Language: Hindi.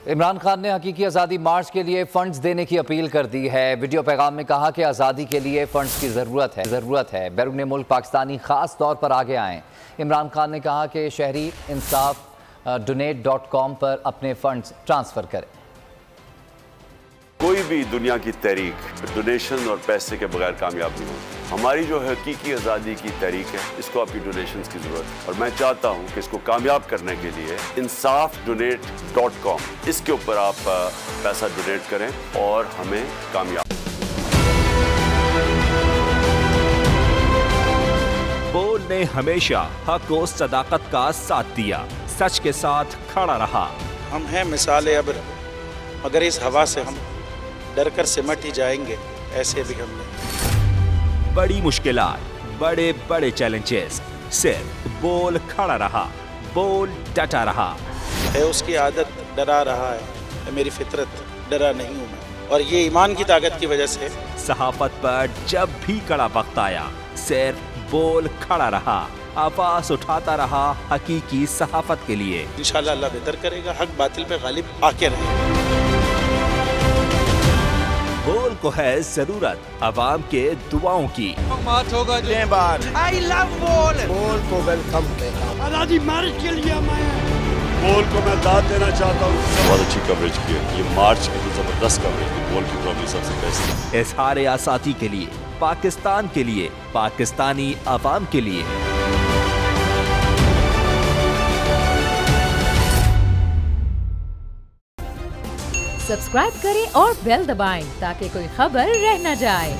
इमरान खान ने हकीकी आज़ादी मार्च के लिए फंड्स देने की अपील कर दी है। वीडियो पैगाम में कहा कि आज़ादी के लिए फंड्स की ज़रूरत है। बैरून मुल्क पाकिस्तानी ख़ास तौर पर आगे आएँ। इमरान खान ने कहा कि शहरी इंसाफ donate.com पर अपने फंड्स ट्रांसफ़र करें। कोई भी दुनिया की तहरीक डोनेशन और पैसे के बगैर कामयाब नहीं होती। हमारी जो हकीकी आज़ादी की तहरीक है, इसको आपकी डोनेशंस की ज़रूरत है और मैं चाहता हूं कि इसको कामयाब करने के लिए insafdonate.com इसके ऊपर आप पैसा डोनेट करें और हमें कामयाब। बोल ने हमेशा हक और सदाकत का साथ दिया, सच के साथ खड़ा रहा। हम हैं मिसाल अब्र, मगर इस हवा से हम डर कर सिमट ही जाएंगे, ऐसे भी हमने बड़ी मुश्किलात, बड़े बड़े चैलेंजेस, सिर्फ बोल खड़ा रहा, बोल डटा रहा। है उसकी आदत डरा रहा है, मेरी फितरत डरा नहीं हूँ मैं, और ये ईमान की ताकत की वजह से। सहाफत पर जब भी कड़ा वक्त आया, सिर्फ बोल खड़ा रहा, आवाज उठाता रहा हकीकी सहाफत के लिए। इंशाल्लाह अल्लाह बेहतर करेगा, हक बातिल पे गालिब आके रहेगा। बोल को है जरूरत अवाम के दुआओं की। आई लव बोल। बोल को वेलकम देगा। आज़ादी मार्च के लिए मैं बोल को मैं दाद देना चाहता हूँ। बहुत अच्छी कवरेज की है, ये मार्च की तो जबरदस्त कवरेज की। बोल की प्रॉब्लम सबसे बेस्ट है। इज़हार आज़ादी के लिए, पाकिस्तान के लिए, पाकिस्तानी अवाम के लिए। सब्सक्राइब करें और बेल दबाएं ताकि कोई खबर रह न जाए।